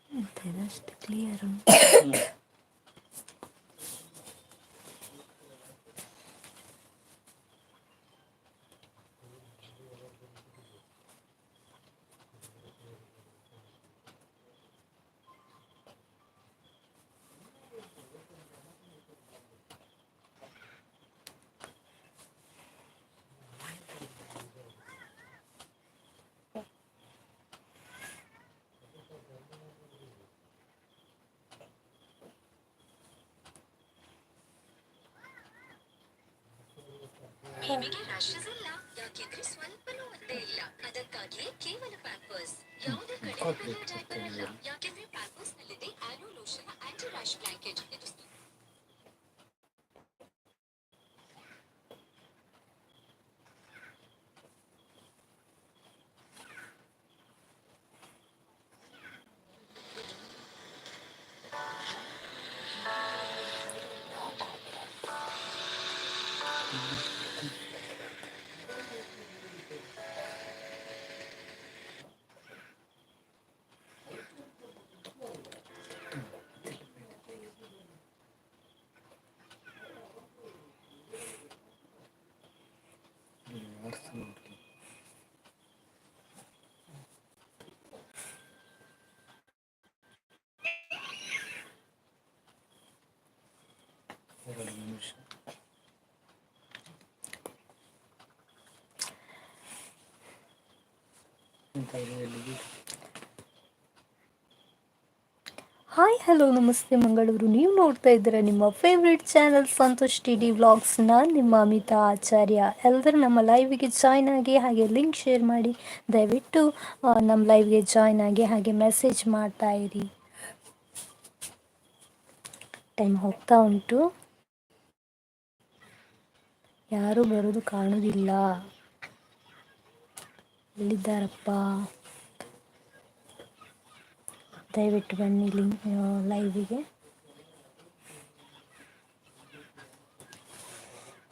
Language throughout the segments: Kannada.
ಅಷ್ಟು ಕ್ಲಿಯರು. ಬೇಬಿಗೆ ರ್ಯಾಷಸ್ ಇಲ್ಲ, ಯಾಕೆಂದ್ರೆ ಸ್ವಲ್ಪನೂ ಒದ್ದೆ ಇಲ್ಲ. ಅದಕ್ಕಾಗಿಯೇ ಕೇವಲ ಪ್ಯಾಂಪರ್ಸ್. ಯಾವುದೇ ಕಡೆ ಡೈಪರ್ ಅಲ್ಲ, ಯಾಕೆಂದ್ರೆ ಪ್ಯಾಂಪರ್ಸ್ ನಲ್ಲಿದೆ ಆಲೋ ಲೋಷನ್ ಆಂಟಿ ರ್ಯಾಶ್ ಬ್ಲಾಂಕೆಟ್. ಇದು ಹಾಯ್ ಹಲೋ ನಮಸ್ತೆ ಮಂಗಳೂರು. ನೀವು ನೋಡ್ತಾ ಇದ್ದೀರಾ ನಿಮ್ಮ favourite channel Santosh TD vlogs. ನಾನು ನಿಮ್ಮ ಅಮಿತಾ ಆಚಾರ್ಯ. ಎಲ್ಲರೂ ನಮ್ಮ ಲೈವಿಗೆ ಜಾಯ್ನ್ ಆಗಿ ಹಾಗೆ ಲಿಂಕ್ ಶೇರ್ ಮಾಡಿ. ದಯವಿಟ್ಟು ನಮ್ಮ ಲೈವ್ಗೆ ಜಾಯ್ನ್ ಆಗಿ ಹಾಗೆ ಮೆಸೇಜ್ ಮಾಡ್ತಾ ಇರಿ. ಟೈಮ್ ಹೋಗ್ತಾ ಉಂಟು, ಯಾರೂ ಬರೋದು ಕಾಣೋದಿಲ್ಲ. ಎಲ್ಲಿದ್ದಾರಪ್ಪ? ದಯವಿಟ್ಟು ಬನ್ನಿ ಲೈವಿಗೆ.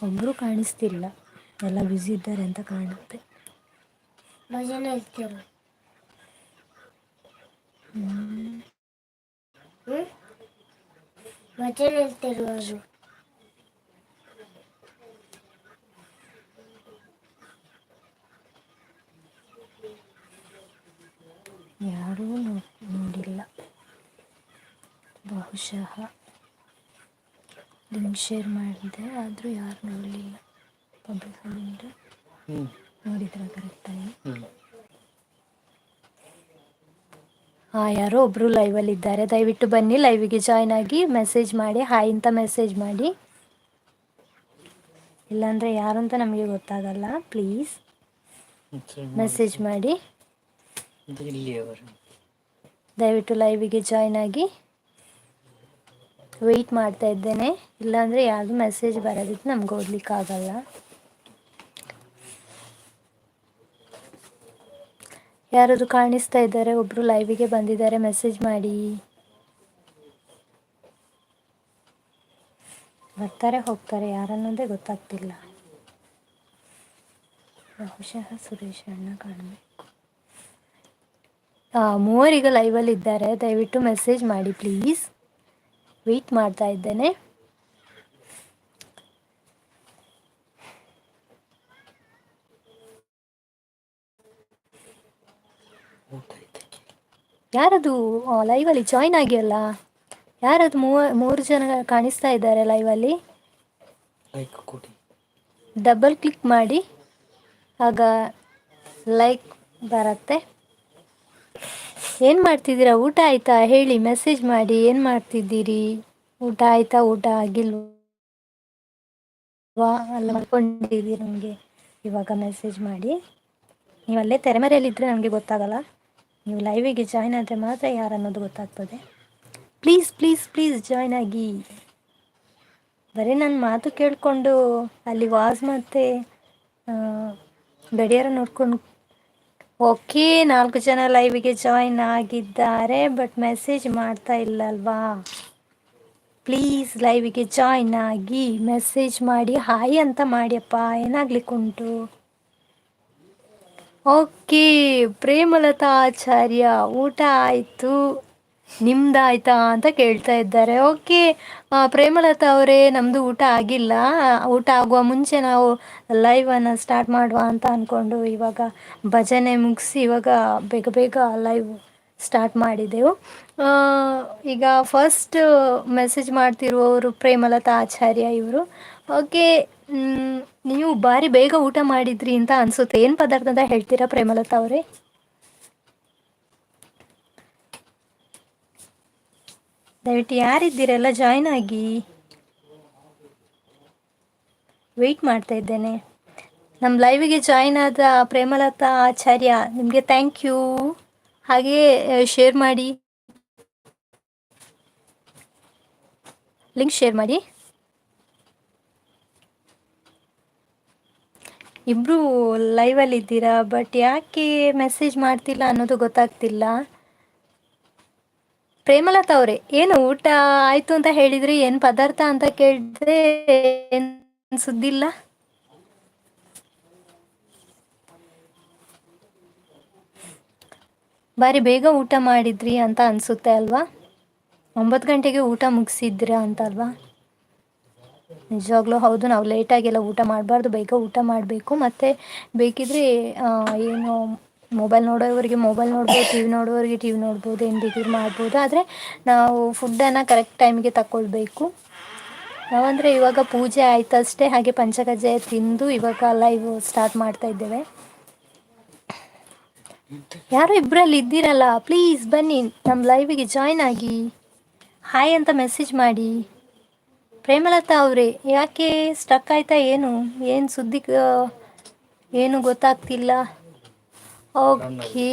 ಒಬ್ಬರು ಕಾಣಿಸ್ತಿಲ್ಲ, ಎಲ್ಲ ಬ್ಯುಸಿ ಇದ್ದಾರೆ ಅಂತ ಕಾಣುತ್ತೆ. ಭಜನೆ ಹೇಳ್ತಿರು. ಭಜನೆ ಹೇಳ್ತಿರುವರು. ಯಾರೂ ನೋಡಿಲ್ಲ. ಬಹುಶಃ ಲಿಂಕ್ ಶೇರ್ ಮಾಡಿದೆ, ಆದರೂ ಯಾರು ನೋಡಲಿಲ್ಲ. ಪಬ್ಲಿಕ್ ನೋಡಿದ್ರೆ ಕರೆಕ್ಟಾಗಿ. ಯಾರೋ ಒಬ್ಬರು ಲೈವಲ್ಲಿ ಇದ್ದಾರೆ. ದಯವಿಟ್ಟು ಬನ್ನಿ ಲೈವಿಗೆ ಜಾಯ್ನ್ ಆಗಿ ಮೆಸೇಜ್ ಮಾಡಿ, ಹಾಯ್ ಅಂತ ಮೆಸೇಜ್ ಮಾಡಿ. ಇಲ್ಲಾಂದರೆ ಯಾರು ಅಂತ ನಮಗೆ ಗೊತ್ತಾಗಲ್ಲ. ಪ್ಲೀಸ್ ಮೆಸೇಜ್ ಮಾಡಿ. ದಯವಿಟ್ಟು ಲೈವಿಗೆ ಜಾಯ್ನ್ ಆಗಿ. ವೆಯ್ಟ್ ಮಾಡ್ತಾ ಇದ್ದೇನೆ. ಇಲ್ಲಾಂದರೆ ಯಾವುದು ಮೆಸೇಜ್ ಬರೋದಿತ್ತು ನಮ್ಗೆ ಓದಲಿಕ್ಕಾಗಲ್ಲ. ಯಾರಾದರೂ ಕಾಣಿಸ್ತಾ ಇದ್ದಾರೆ, ಒಬ್ಬರು ಲೈವಿಗೆ ಬಂದಿದ್ದಾರೆ, ಮೆಸೇಜ್ ಮಾಡಿ. ಬರ್ತಾರೆ ಹೋಗ್ತಾರೆ, ಯಾರನ್ನೋದೇ ಗೊತ್ತಾಗ್ತಿಲ್ಲ. ಬಹುಶಃ ಸುರೇಶ್ ಅಣ್ಣ ಕಾಣಬೇಕು. ಮೂವರೀಗ ಲೈವಲ್ಲಿ ಇದ್ದಾರೆ. ದಯವಿಟ್ಟು ಮೆಸೇಜ್ ಮಾಡಿ ಪ್ಲೀಸ್. ವೆಯ್ಟ್ ಮಾಡ್ತಾ ಇದ್ದೇನೆ. ಯಾರದು ಲೈವಲ್ಲಿ ಜಾಯ್ನ್ ಆಗಿಲ್ಲ? ಯಾರದು ಮೂರು ಜನ ಕಾಣಿಸ್ತಾ ಇದ್ದಾರೆ ಲೈವಲ್ಲಿ. ಡಬಲ್ ಕ್ಲಿಕ್ ಮಾಡಿ, ಆಗ ಲೈಕ್ ಬರುತ್ತೆ. ಏನು ಮಾಡ್ತಿದ್ದೀರಾ? ಊಟ ಆಯಿತಾ ಹೇಳಿ, ಮೆಸೇಜ್ ಮಾಡಿ. ಏನು ಮಾಡ್ತಿದ್ದೀರಿ? ಊಟ ಆಯಿತಾ? ಊಟ ಆಗಿಲ್ವಾ? ಅಲ್ಲ ಮಾಡ್ಕೊಂಡಿದ್ದೀರಿ, ನಮಗೆ ಇವಾಗ ಮೆಸೇಜ್ ಮಾಡಿ. ನೀವು ಅಲ್ಲೇ ತೆರೆಮರೆಯಲ್ಲಿದ್ದರೆ ನಮಗೆ ಗೊತ್ತಾಗಲ್ಲ. ನೀವು ಲೈವಿಗೆ ಜಾಯ್ನ್ ಆದರೆ ಮಾತ್ರ ಯಾರು ಅನ್ನೋದು ಗೊತ್ತಾಗ್ತದೆ. ಪ್ಲೀಸ್ ಪ್ಲೀಸ್ ಪ್ಲೀಸ್ ಜಾಯ್ನ್ ಆಗಿ. ಬರೀ ನನ್ನ ಮಾತು ಕೇಳಿಕೊಂಡು ಅಲ್ಲಿ ವಾಸ್ ಮತ್ತು ಗಡಿಯಾರ ನೋಡ್ಕೊಂಡು. ಓಕೆ, 4 ಜನ ಲೈವಿಗೆ ಜಾಯ್ನ್ ಆಗಿದ್ದಾರೆ, ಬಟ್ ಮೆಸೇಜ್ ಮಾಡ್ತಾ ಇಲ್ಲಲ್ವಾ? ಪ್ಲೀಸ್ ಲೈವಿಗೆ ಜಾಯ್ನ್ ಆಗಿ ಮೆಸೇಜ್ ಮಾಡಿ, ಹಾಯ್ ಅಂತ ಮಾಡಿಯಪ್ಪ. ಏನಾಗ್ಲಿಕ್ಕುಂಟು? ಓಕೆ, ಪ್ರೇಮಲತಾ ಆಚಾರ್ಯ ಊಟ ಆಯಿತು. ನಿಮ್ದಾಯ್ತಾ ಅಂತ ಕೇಳ್ತಾ ಇದ್ದಾರೆ. ಓಕೆ, ಪ್ರೇಮಲತಾ ಅವರೇ, ನಮ್ಮದು ಊಟ ಆಗಿಲ್ಲ. ಊಟ ಆಗುವ ಮುಂಚೆ ನಾವು ಲೈವನ್ನು ಸ್ಟಾರ್ಟ್ ಮಾಡುವ ಅಂತ ಅಂದ್ಕೊಂಡು ಇವಾಗ ಭಜನೆ ಮುಗಿಸಿ ಇವಾಗ ಬೇಗ ಬೇಗ ಲೈವ್ ಸ್ಟಾರ್ಟ್ ಮಾಡಿದೆವು. ಆ, ಈಗ ಫಸ್ಟ್ ಮೆಸೇಜ್ ಮಾಡ್ತಿರುವವರು ಪ್ರೇಮಲತಾ ಆಚಾರ್ಯ ಇವರು. ಓಕೆ, ನೀವು ಭಾರಿ ಬೇಗ ಊಟ ಮಾಡಿದ್ರಿ ಅಂತ ಅನಿಸುತ್ತೆ. ಏನು ಪದಾರ್ಥ ಅಂತ ಹೇಳ್ತೀರಾ ಪ್ರೇಮಲತಾ ಅವರೇ? ದಯವಿಟ್ಟು ಯಾರಿದ್ದೀರೆಲ್ಲ ಜಾಯ್ನ್ ಆಗಿ. ವೆಯ್ಟ್ ಮಾಡ್ತಾ ಇದ್ದೇನೆ. ನಮ್ಮ ಲೈವಿಗೆ ಜಾಯ್ನ್ ಆದ ಪ್ರೇಮಲತಾ ಆಚಾರ್ಯ ನಿಮಗೆ ಥ್ಯಾಂಕ್ ಯು. ಹಾಗೆಯೇ ಶೇರ್ ಮಾಡಿ, ಲಿಂಕ್ ಶೇರ್ ಮಾಡಿ. ಇಬ್ಬರು ಲೈವಲ್ಲಿ ಇದ್ದೀರಾ, ಬಟ್ ಯಾಕೆ ಮೆಸೇಜ್ ಮಾಡ್ತಿಲ್ಲ ಅನ್ನೋದು ಗೊತ್ತಾಗ್ತಿಲ್ಲ. ಪ್ರೇಮಲತಾ ಅವರೇ, ಏನು ಊಟ ಆಯಿತು ಅಂತ ಹೇಳಿದ್ರಿ, ಏನು ಪದಾರ್ಥ ಅಂತ ಕೇಳಿದ್ರೆ ಏನು ಸುದ್ದಿಲ್ಲ. ಬಾರಿ ಬೇಗ ಊಟ ಮಾಡಿದ್ರಿ ಅಂತ ಅನಿಸುತ್ತೆ ಅಲ್ವಾ? 9 ಗಂಟೆಗೆ ಊಟ ಮುಗಿಸಿದ್ರಾ ಅಂತ ಅಲ್ವಾ? ನಿಜವಾಗ್ಲೂ ಹೌದು, ನಾವು ಲೇಟಾಗೆಲ್ಲ ಊಟ ಮಾಡಬಾರ್ದು, ಬೇಗ ಊಟ ಮಾಡಬೇಕು. ಮತ್ತು ಬೇಕಿದ್ರೆ ಏನು ಮೊಬೈಲ್ ನೋಡೋವರಿಗೆ ಮೊಬೈಲ್ ನೋಡ್ಬೋದು, ಟಿ ವಿ ನೋಡೋವರಿಗೆ ಟಿ ವಿ ನೋಡ್ಬೋದು, ಏನು ಬೇಕಿದ್ರೆ ಮಾಡ್ಬೋದು. ಆದರೆ ನಾವು ಫುಡ್ಡನ್ನು ಕರೆಕ್ಟ್ ಟೈಮಿಗೆ ತಗೊಳ್ಬೇಕು. ನಾವಂದರೆ ಇವಾಗ ಪೂಜೆ ಆಯ್ತಷ್ಟೇ, ಹಾಗೆ ಪಂಚಕಜ್ಜಾಯ ತಿಂದು ಇವಾಗ ಲೈವ್ ಸ್ಟಾರ್ಟ್ ಮಾಡ್ತಾ ಇದ್ದೇವೆ. ಯಾರೋ ಇಬ್ಬರಲ್ಲಿ ಇದ್ದೀರಲ್ಲ, ಪ್ಲೀಸ್ ಬನ್ನಿ ನಮ್ಮ ಲೈವಿಗೆ ಜಾಯ್ನ್ ಆಗಿ, ಹಾಯ್ ಅಂತ ಮೆಸೇಜ್ ಮಾಡಿ. ಪ್ರೇಮಲತಾ ಅವರೇ, ಯಾಕೆ ಸ್ಟಕ್ ಆಯ್ತಾ ಏನು ಸುದ್ದಿ ಏನು ಗೊತ್ತಾಗ್ತಿಲ್ಲ. ಓಕೆ,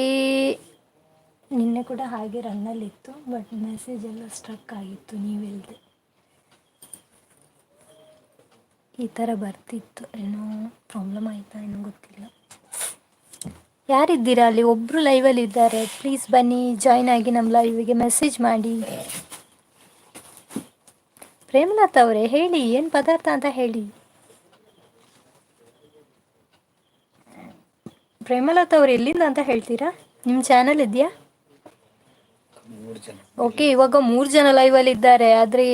ನಿನ್ನೆ ಕೂಡ ಹಾಗೆ ರನ್ನಲ್ಲಿತ್ತು, ಬಟ್ ಮೆಸೇಜ್ ಎಲ್ಲ ಸ್ಟ್ರಕ್ ಆಗಿತ್ತು. ನೀವೆಲ್ಲದೆ ಈ ಥರ ಬರ್ತಿತ್ತು, ಏನೋ ಪ್ರಾಬ್ಲಮ್ ಆಯಿತಾ ಏನೋ ಗೊತ್ತಿಲ್ಲ. ಯಾರಿದ್ದೀರಾ ಅಲ್ಲಿ? ಒಬ್ಬರು ಲೈವಲ್ಲಿ ಇದ್ದಾರೆ, ಪ್ಲೀಸ್ ಬನ್ನಿ ಜಾಯ್ನ್ ಆಗಿ ನಮ್ಮ ಲೈವಿಗೆ ಮೆಸೇಜ್ ಮಾಡಿ. ಪ್ರೇಮಲತಾ ಅವರೇ ಹೇಳಿ, ಏನು ಪದಾರ್ಥ ಅಂತ ಹೇಳಿ. ಪ್ರೇಮಲತಾ ಅವ್ರು ಎಲ್ಲಿಂದ ಅಂತ ಹೇಳ್ತೀರಾ? ನಿಮ್ಮ ಚಾನಲ್ ಇದೆಯಾ? ಓಕೆ, ಇವಾಗ 3 ಜನ ಲೈವಲ್ಲಿ ಇದ್ದಾರೆ, ಆದರೆ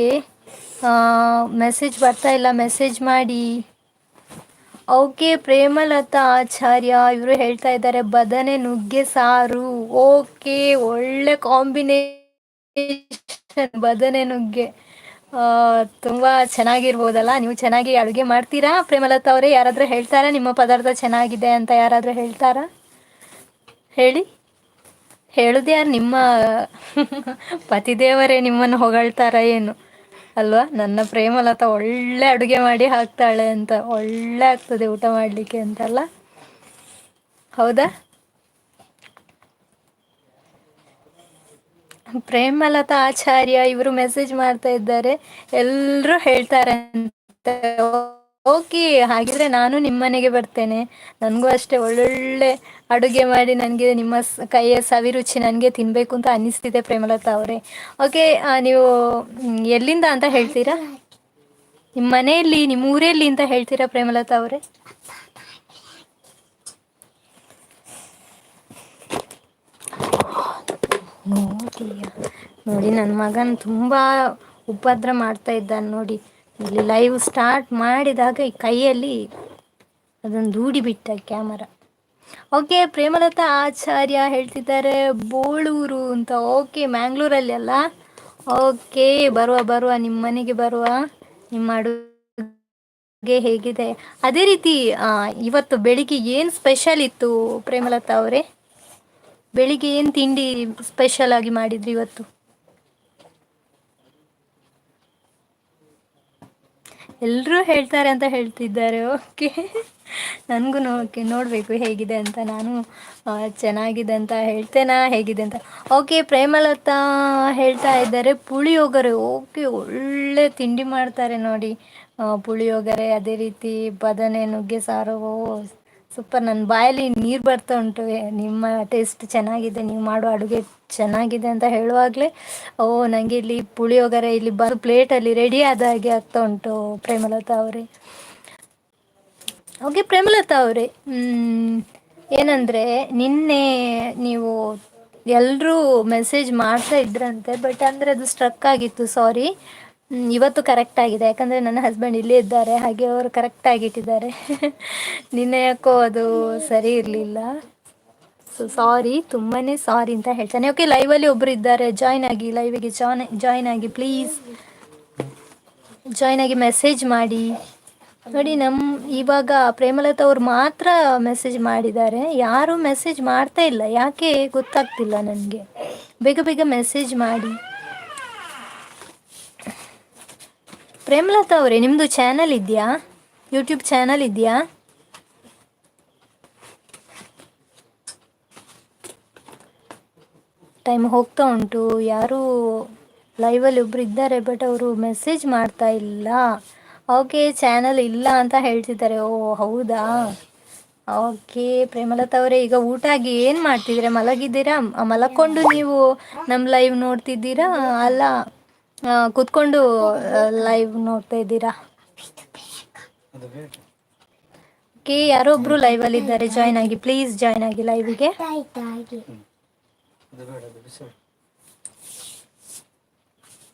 ಮೆಸೇಜ್ ಬರ್ತಾ ಇಲ್ಲ, ಮೆಸೇಜ್ ಮಾಡಿ. ಓಕೆ, ಪ್ರೇಮಲತಾ ಆಚಾರ್ಯ ಇವರು ಹೇಳ್ತಾ ಇದ್ದಾರೆ ಬದನೆ ನುಗ್ಗೆ ಸಾರು. ಓಕೆ, ಒಳ್ಳೆ ಕಾಂಬಿನೇಷನ್ ಬದನೆ ನುಗ್ಗೆ. ತುಂಬ ಚೆನ್ನಾಗಿರ್ಬೋದಲ್ಲ. ನೀವು ಚೆನ್ನಾಗಿ ಅಡುಗೆ ಮಾಡ್ತೀರಾ ಪ್ರೇಮಲತಾ ಅವರೇ? ಯಾರಾದರೂ ಹೇಳ್ತಾರಾ ನಿಮ್ಮ ಪದಾರ್ಥ ಚೆನ್ನಾಗಿದೆ ಅಂತ? ಯಾರಾದರೂ ಹೇಳ್ತಾರಾ? ಹೇಳಿ. ಹೇಳೋದು ಯಾರು? ನಿಮ್ಮ ಪತಿದೇವರೇ ನಿಮ್ಮನ್ನು ಹೊಗಳ್ತಾರ ಏನು ಅಲ್ವಾ? ನನ್ನ ಪ್ರೇಮಲತಾ ಒಳ್ಳೆ ಅಡುಗೆ ಮಾಡಿ ಹಾಕ್ತಾಳೆ ಅಂತ, ಒಳ್ಳೆ ಆಗ್ತದೆ ಊಟ ಮಾಡಲಿಕ್ಕೆ ಅಂತಲ್ಲ, ಹೌದಾ? ಪ್ರೇಮಲತಾ ಆಚಾರ್ಯ ಇವರು ಮೆಸೇಜ್ ಮಾಡ್ತಾ ಇದ್ದಾರೆ, ಎಲ್ಲರೂ ಹೇಳ್ತಾರೆ ಅಂತ. ಓಕೆ, ಹಾಗಿದ್ರೆ ನಾನು ನಿಮ್ಮ ಮನೆಗೆ ಬರ್ತೇನೆ. ನನಗೂ ಅಷ್ಟೇ ಒಳ್ಳೊಳ್ಳೆ ಅಡುಗೆ ಮಾಡಿ ನನಗೆ ನಿಮ್ಮ ಕೈಯ ಸವಿರುಚಿ ನನಗೆ ತಿನ್ನಬೇಕು ಅಂತ ಅನ್ನಿಸ್ತಿದೆ ಪ್ರೇಮಲತಾ ಅವರೇ. ಓಕೆ, ನೀವು ಎಲ್ಲಿಂದ ಅಂತ ಹೇಳ್ತೀರಾ? ನಿಮ್ಮ ಮನೆಯಲ್ಲಿ, ನಿಮ್ಮ ಊರಲ್ಲಿ ಅಂತ ಹೇಳ್ತೀರಾ ಪ್ರೇಮಲತಾ ಅವರೇ? ನೋಡಿ, ನನ್ನ ಮಗನ ತುಂಬ ಉಪದ್ರ ಮಾಡ್ತಾ ಇದ್ದಾನೆ ನೋಡಿ. ಇಲ್ಲಿ ಲೈವ್ ಸ್ಟಾರ್ಟ್ ಮಾಡಿದಾಗ ಈ ಕೈಯಲ್ಲಿ ಅದನ್ನು ದೂಡಿ ಬಿಟ್ಟ ಕ್ಯಾಮರಾ. ಓಕೆ, ಪ್ರೇಮಲತಾ ಆಚಾರ್ಯ ಹೇಳ್ತಿದ್ದಾರೆ ಬೋಳೂರು ಅಂತ. ಓಕೆ, ಮ್ಯಾಂಗ್ಳೂರಲ್ಲಿ ಅಲ್ಲ? ಓಕೆ, ಬರುವ ನಿಮ್ಮ ಮನೆಗೆ ಬರುವ. ನಿಮ್ಮ ಅಡುಗೆ ಹೇಗಿದೆ? ಅದೇ ರೀತಿ ಇವತ್ತು ಬೆಳಿಗ್ಗೆ ಏನು ಸ್ಪೆಷಲ್ ಇತ್ತು ಪ್ರೇಮಲತಾ ಅವರೇ? ಬೆಳಿಗ್ಗೆ ಏನು ತಿಂಡಿ ಸ್ಪೆಷಲ್ ಆಗಿ ಮಾಡಿದ್ರಿ ಇವತ್ತು? ಎಲ್ಲರೂ ಹೇಳ್ತಾರೆ ಅಂತ ಹೇಳ್ತಿದ್ದಾರೆ. ಓಕೆ, ನನಗೂ ನೋಡಬೇಕು ಹೇಗಿದೆ ಅಂತ. ನಾನು ಚೆನ್ನಾಗಿದೆ ಅಂತ ಹೇಳ್ತೇನಾ ಹೇಗಿದೆ ಅಂತ. ಓಕೆ, ಪ್ರೇಮಲತಾ ಹೇಳ್ತಾ ಇದ್ದಾರೆ ಪುಳಿಯೋಗರೆ. ಓಕೆ, ಒಳ್ಳೆ ತಿಂಡಿ ಮಾಡ್ತಾರೆ ನೋಡಿ, ಪುಳಿಯೋಗರೆ, ಅದೇ ರೀತಿ ಬದನೆ ನುಗ್ಗೆ ಸಾರು. ಸೂಪರ್, ನನ್ನ ಬಾಯಲ್ಲಿ ನೀರು ಬರ್ತಾ ಉಂಟು. ನಿಮ್ಮ ಟೇಸ್ಟ್ ಚೆನ್ನಾಗಿದೆ, ನೀವು ಮಾಡೋ ಅಡುಗೆ ಚೆನ್ನಾಗಿದೆ ಅಂತ ಹೇಳುವಾಗಲೇ ನನಗೆ ಇಲ್ಲಿ ಪುಳಿಯೋಗರೆ ಇಲ್ಲಿ ಬಂದು ಪ್ಲೇಟಲ್ಲಿ ರೆಡಿ ಆದ ಹಾಗೆ ಆಗ್ತಾ ಉಂಟು ಪ್ರೇಮಲತಾ ಅವರೇ. ಓಕೆ ಪ್ರೇಮಲತಾ ಅವರೇ, ಏನಂದರೆ ನಿನ್ನೆ ನೀವು ಎಲ್ಲರೂ ಮೆಸೇಜ್ ಮಾಡ್ತಾ ಇದ್ರಂತೆ, ಬಟ್ ಅಂದರೆ ಅದು ಸ್ಟ್ರಕ್ ಆಗಿತ್ತು, ಸಾರಿ. ಇವತ್ತು ಕರೆಕ್ಟ್ ಆಗಿದೆ, ಯಾಕಂದರೆ ನನ್ನ ಹಸ್ಬೆಂಡ್ ಇಲ್ಲೇ ಇದ್ದಾರೆ, ಹಾಗೆ ಅವರು ಕರೆಕ್ಟಾಗಿ ಇಟ್ಟಿದ್ದಾರೆ. ನಿನ್ನೆ ಯಾಕೋ ಅದು ಸರಿ ಇರಲಿಲ್ಲ, ಸೊ ಸಾರಿ, ತುಂಬಾ ಸಾರಿ ಅಂತ ಹೇಳ್ತಾನೆ. ಓಕೆ, ಲೈವಲ್ಲಿ ಒಬ್ಬರು ಇದ್ದಾರೆ, ಜಾಯ್ನ್ ಆಗಿ, ಲೈವಿಗೆ ಜಾಯ್ನ್ ಆಗಿ ಪ್ಲೀಸ್. ಜಾಯ್ನ್ ಆಗಿ ಮೆಸೇಜ್ ಮಾಡಿ. ನೋಡಿ, ಇವಾಗ ಪ್ರೇಮಲತಾ ಅವ್ರು ಮಾತ್ರ ಮೆಸೇಜ್ ಮಾಡಿದ್ದಾರೆ, ಯಾರೂ ಮೆಸೇಜ್ ಮಾಡ್ತಾ ಇಲ್ಲ, ಯಾಕೆ ಗೊತ್ತಾಗ್ತಿಲ್ಲ ನನಗೆ. ಬೇಗ ಬೇಗ ಮೆಸೇಜ್ ಮಾಡಿ. ಪ್ರೇಮಲತಾ ಅವರೇ, ನಿಮ್ಮದು ಚಾನಲ್ ಇದೆಯಾ? ಯೂಟ್ಯೂಬ್ ಚಾನಲ್ ಇದೆಯಾ? ಟೈಮ್ ಹೋಗ್ತಾ ಉಂಟು, ಯಾರೂ ಲೈವಲ್ಲಿ ಒಬ್ರು ಇದ್ದಾರೆ, ಬಟ್ ಅವರು ಮೆಸೇಜ್ ಮಾಡ್ತಾ ಇಲ್ಲ. ಓಕೆ, ಚಾನಲ್ ಇಲ್ಲ ಅಂತ ಹೇಳ್ತಿದ್ದಾರೆ. ಓ ಹೌದಾ, ಓಕೆ. ಪ್ರೇಮಲತಾ ಅವರೇ, ಈಗ ಊಟ ಆಗಿ ಏನು ಮಾಡ್ತಿದ್ದೀರಾ? ಮಲಗಿದ್ದೀರಾ? ಮಲಕೊಂಡು ನೀವು ನಮ್ಮ ಲೈವ್ ನೋಡ್ತಿದ್ದೀರಾ, ಅಲ್ಲ ಕೂತ್ಕೊಂಡು ಲೈವ್ ನೋಡ್ತಾ ಇದ್ದೀರಾ? ಓಕೆ, ಯಾರೋ ಒಬ್ರು ಲೈವಲ್ಲಿ ಇದ್ದಾರೆ, ಜಾಯ್ನ್ ಆಗಿ ಪ್ಲೀಸ್, ಜಾಯ್ನ್ ಆಗಿ ಲೈವಿಗೆ. ಆಯ್ತು ಹಾಗೆ.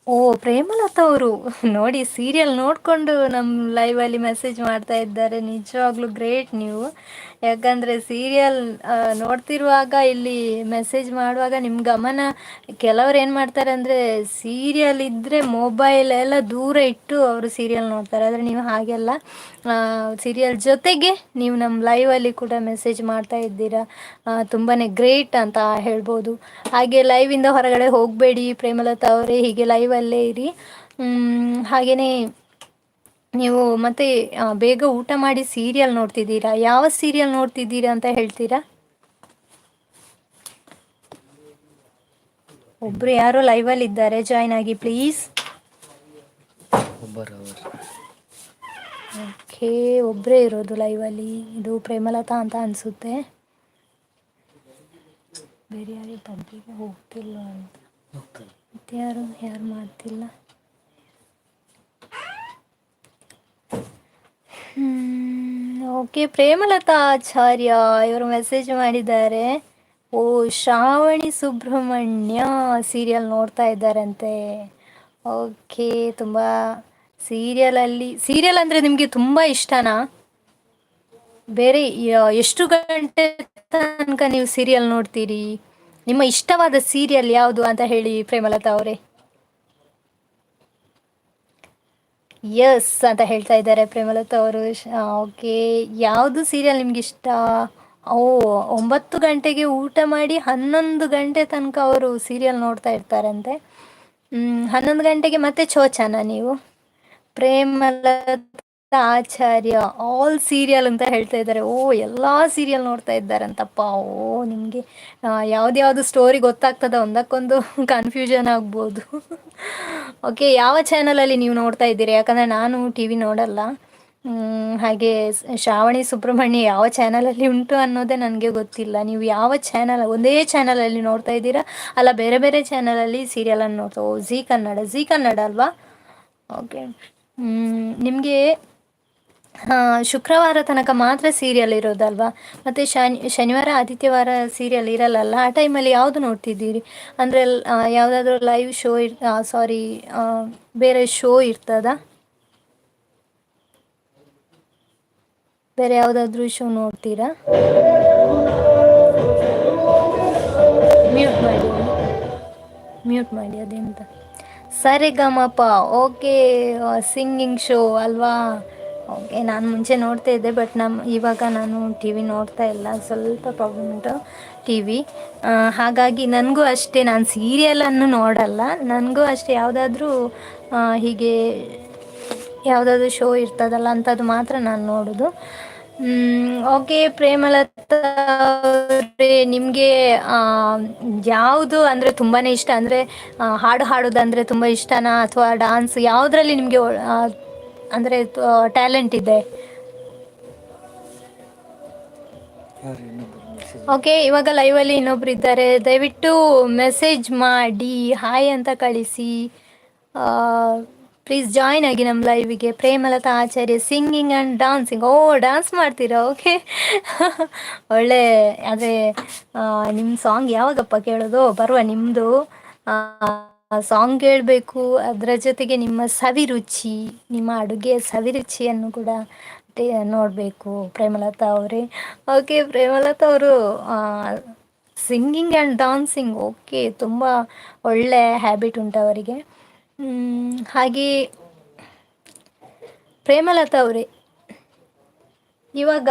ಓ, ಪ್ರೇಮಲತಾ ಅವರು ನೋಡಿ ಸೀರಿಯಲ್ ನೋಡಿಕೊಂಡು ನಮ್ಮ ಲೈವಲ್ಲಿ ಮೆಸೇಜ್ ಮಾಡ್ತಾ ಇದ್ದಾರೆ. ನಿಜವಾಗ್ಲೂ ಗ್ರೇಟ್ ನೀವು, ಯಾಕಂದರೆ ಸೀರಿಯಲ್ ನೋಡ್ತಿರುವಾಗ ಇಲ್ಲಿ ಮೆಸೇಜ್ ಮಾಡುವಾಗ ನಿಮ್ಮ ಗಮನ, ಕೆಲವರು ಏನು ಮಾಡ್ತಾರೆ ಅಂದರೆ ಸೀರಿಯಲ್ ಇದ್ದರೆ ಮೊಬೈಲ್ ಎಲ್ಲ ದೂರ ಇಟ್ಟು ಅವರು ಸೀರಿಯಲ್ ನೋಡ್ತಾರೆ, ಆದರೆ ನೀವು ಹಾಗೆಲ್ಲ ಸೀರಿಯಲ್ ಜೊತೆಗೆ ನೀವು ನಮ್ಮ ಲೈವಲ್ಲಿ ಕೂಡ ಮೆಸೇಜ್ ಮಾಡ್ತಾ ಇದ್ದೀರಾ. ತುಂಬಾ ಗ್ರೇಟ್ ಅಂತ ಹೇಳ್ಬೋದು. ಹಾಗೆ ಲೈವಿಂದ ಹೊರಗಡೆ ಹೋಗಬೇಡಿ ಪ್ರೇಮಲತಾ ಅವರೇ, ಹೀಗೆ ಲೈವಲ್ಲೇ ಇರಿ. ಹಾಗೆಯೇ ನೀವು ಮತ್ತೆ ಬೇಗ ಊಟ ಮಾಡಿ ಸೀರಿಯಲ್ ನೋಡ್ತಿದ್ದೀರಾ? ಯಾವ ಸೀರಿಯಲ್ ನೋಡ್ತಿದ್ದೀರಾ ಅಂತ ಹೇಳ್ತೀರಾ? ಒಬ್ಬರು ಯಾರೋ ಲೈವಲ್ಲಿ ಇದ್ದಾರೆ, ಜಾಯ್ನ್ ಆಗಿ ಪ್ಲೀಸ್. ಓಕೆ, ಒಬ್ಬರೇ ಇರೋದು ಲೈವಲ್ಲಿ, ಇದು ಪ್ರೇಮಲತಾ ಅಂತ ಅನಿಸುತ್ತೆ. ಬೇರೆ ಯಾರು ಪಬ್ಲಿಗೆ ಹೋಗ್ತಿಲ್ಲ ಅಂತ, ಮತ್ತೆ ಯಾರು ಮಾಡ್ತಿಲ್ಲ. ಓಕೆ, ಪ್ರೇಮಲತಾ ಆಚಾರ್ಯ ಇವರು ಮೆಸೇಜ್ ಮಾಡಿದ್ದಾರೆ. ಓ, ಶ್ರಾವಣಿ ಸುಬ್ರಹ್ಮಣ್ಯ ಸೀರಿಯಲ್ ನೋಡ್ತಾ ಇದ್ದಾರಂತೆ. ಓಕೆ, ತುಂಬ ಸೀರಿಯಲ್ ಅಂದರೆ ನಿಮಗೆ ತುಂಬ ಇಷ್ಟನಾ? ಬೇರೆ ಎಷ್ಟು ಗಂಟೆ ತನಕ ನೀವು ಸೀರಿಯಲ್ ನೋಡ್ತೀರಿ? ನಿಮ್ಮ ಇಷ್ಟವಾದ ಸೀರಿಯಲ್ ಯಾವುದು ಅಂತ ಹೇಳಿ ಪ್ರೇಮಲತಾ ಅವರೇ. ಯಸ್ ಅಂತ ಹೇಳ್ತಾ ಇದ್ದಾರೆ ಪ್ರೇಮಲತಾ ಅವರು. ಓಕೆ, ಯಾವುದು ಸೀರಿಯಲ್ ನಿಮ್ಗೆ ಇಷ್ಟ? ಓ, 9 ಗಂಟೆಗೆ ಊಟ ಮಾಡಿ 11 ಗಂಟೆ ತನಕ ಅವರು ಸೀರಿಯಲ್ ನೋಡ್ತಾ ಇರ್ತಾರಂತೆ. 11 ಗಂಟೆಗೆ ಮತ್ತೆ ಚೋಚನ ನೀವು? ಪ್ರೇಮಲತಾ ಆಚಾರ್ಯ ಆಲ್ ಸೀರಿಯಲ್ ಅಂತ ಹೇಳ್ತಾ ಇದ್ದಾರೆ. ಓ, ಎಲ್ಲ ಸೀರಿಯಲ್ ನೋಡ್ತಾ ಇದ್ದಾರಂತಪ್ಪ. ಓ, ನಿಮಗೆ ಯಾವ್ದು ಸ್ಟೋರಿ ಗೊತ್ತಾಗ್ತದ, ಒಂದಕ್ಕೊಂದು ಕನ್ಫ್ಯೂಷನ್ ಆಗ್ಬೋದು. ಓಕೆ, ಯಾವ ಚಾನಲಲ್ಲಿ ನೀವು ನೋಡ್ತಾ ಇದ್ದೀರಿ? ಯಾಕಂದರೆ ನಾನು ಟಿ ವಿ ನೋಡಲ್ಲ. ಹಾಗೆ ಶ್ರಾವಣಿ ಸುಬ್ರಹ್ಮಣ್ಯ ಯಾವ ಚಾನಲಲ್ಲಿ ಉಂಟು ಅನ್ನೋದೇ ನನಗೆ ಗೊತ್ತಿಲ್ಲ. ನೀವು ಯಾವ ಚಾನಲ್, ಒಂದೇ ಚಾನಲಲ್ಲಿ ನೋಡ್ತಾ ಇದ್ದೀರಾ ಅಲ್ಲ ಬೇರೆ ಬೇರೆ ಚಾನಲಲ್ಲಿ ಸೀರಿಯಲನ್ನು ನೋಡ್ತಾ? ಓ, ಜೀ ಕನ್ನಡ ಅಲ್ವಾ? ಓಕೆ, ನಿಮಗೆ ಶುಕ್ರವಾರ ತನಕ ಮಾತ್ರ ಸೀರಿಯಲ್ ಇರೋದಲ್ವಾ? ಮತ್ತು ಶನಿವಾರ ಆದಿತ್ಯವಾರ ಸೀರಿಯಲ್ ಇರಲ್ಲಲ್ಲ, ಆ ಟೈಮಲ್ಲಿ ಯಾವುದು ನೋಡ್ತಿದ್ದೀರಿ? ಅಂದರೆ ಯಾವುದಾದ್ರೂ ಲೈವ್ ಶೋ ಬೇರೆ ಶೋ ಇರ್ತದಾ? ಬೇರೆ ಯಾವುದಾದ್ರೂ ಶೋ ನೋಡ್ತೀರಾ? ಮ್ಯೂಟ್ ಮಾಡಿ ಅದೆಂತ ಸರಿಗಮಪ. ಓಕೆ, ಸಿಂಗಿಂಗ್ ಶೋ ಅಲ್ವಾ? ಓಕೆ, ನಾನು ಮುಂಚೆ ನೋಡ್ತಾ ಇದ್ದೆ, ಬಟ್ ಇವಾಗ ನಾನು ಟಿ ವಿ ನೋಡ್ತಾ ಇಲ್ಲ, ಸ್ವಲ್ಪ ಪ್ರಾಬ್ಲಮ್ ಉಂಟು ಟಿ ವಿ. ಹಾಗಾಗಿ ನನಗೂ ಅಷ್ಟೇ, ನಾನು ಸೀರಿಯಲನ್ನು ನೋಡಲ್ಲ, ನನಗೂ ಅಷ್ಟೇ ಯಾವುದಾದ್ರೂ ಹೀಗೆ ಯಾವುದಾದ್ರೂ ಶೋ ಇರ್ತದಲ್ಲ ಅಂಥದ್ದು ಮಾತ್ರ ನಾನು ನೋಡೋದು. ಓಕೆ, ಪ್ರೇಮಲತಾ ಅವರೇ, ನಿಮಗೆ ಯಾವುದು ಅಂದರೆ ತುಂಬಾ ಇಷ್ಟ? ಅಂದರೆ ಹಾಡೋದಂದರೆ ತುಂಬ ಇಷ್ಟನಾ, ಅಥವಾ ಡಾನ್ಸ್, ಯಾವುದರಲ್ಲಿ ನಿಮಗೆ ಅಂದರೆ ಟ್ಯಾಲೆಂಟ್ ಇದೆ? ಓಕೆ, ಇವಾಗ ಲೈವಲ್ಲಿ ಇನ್ನೊಬ್ರು ಇದ್ದಾರೆ, ದಯವಿಟ್ಟು ಮೆಸೇಜ್ ಮಾಡಿ ಹಾಯ್ ಅಂತ ಕಳಿಸಿ. ಪ್ಲೀಸ್ ಜಾಯ್ನ್ ಆಗಿ ನಮ್ಮ ಲೈವಿಗೆ. Premalatha Acharya singing and dancing. Oh, dance ಮಾಡ್ತೀರಾ? ಓಕೆ. ಒಳ್ಳೆ. ಆದರೆ ನಿಮ್ಮ ಸಾಂಗ್ ಯಾವಾಗಪ್ಪ ಕೇಳೋದು? ಬರುವ ನಿಮ್ಮದು ಸಾಂಗ್ ಕೇಳಬೇಕು. ಅದರ ಜೊತೆಗೆ ನಿಮ್ಮ ಸವಿರುಚಿ, ನಿಮ್ಮ ಅಡುಗೆಯ ಸವಿರುಚಿಯನ್ನು ಕೂಡ ನೋಡಬೇಕು ಪ್ರೇಮಲತಾ ಅವರೇ. ಓಕೆ, ಪ್ರೇಮಲತಾ ಅವರು ಸಿಂಗಿಂಗ್ ಆ್ಯಂಡ್ ಡಾನ್ಸಿಂಗ್, ಓಕೆ, ತುಂಬ ಒಳ್ಳೆ ಹ್ಯಾಬಿಟ್ ಉಂಟು ಅವರಿಗೆ. ಹಾಗೆ ಪ್ರೇಮಲತಾ ಅವರೇ, ಇವಾಗ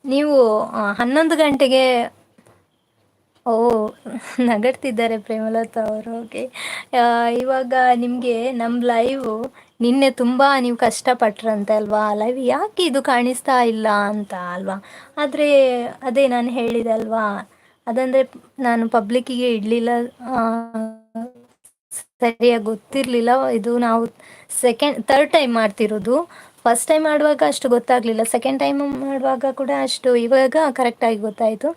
ನೀವು 11 ಗಂಟೆಗೆ, ಓ, ನಗಡ್ತಿದ್ದಾರೆ ಪ್ರೇಮಲತಾ ಅವರು. ಓಕೆ, ಇವಾಗ ನಿಮಗೆ ನಮ್ಮ ಲೈವು ನಿನ್ನೆ ತುಂಬ ನೀವು ಕಷ್ಟಪಟ್ರಂತೆ ಅಲ್ವಾ? ಲೈವ್ ಯಾಕೆ ಇದು ಕಾಣಿಸ್ತಾ ಇಲ್ಲ ಅಂತ ಅಲ್ವಾ? ಆದರೆ ಅದೇ ನಾನು ಹೇಳಿದೆ ಅಲ್ವಾ, ಅದಂದರೆ ನಾನು ಪಬ್ಲಿಕ್ಕಿಗೆ ಇಡಲಿಲ್ಲ, ಸರಿಯಾಗಿ ಗೊತ್ತಿರಲಿಲ್ಲ. ಇದು ನಾವು ಥರ್ಡ್ ಟೈಮ್ ಮಾಡ್ತಿರೋದು. ಫಸ್ಟ್ ಟೈಮ್ ಮಾಡುವಾಗ ಅಷ್ಟು ಗೊತ್ತಾಗಲಿಲ್ಲ, ಸೆಕೆಂಡ್ ಟೈಮ್ ಮಾಡುವಾಗ ಕೂಡ ಅಷ್ಟು ಇವಾಗ ಕರೆಕ್ಟಾಗಿ ಗೊತ್ತಾಯಿತು.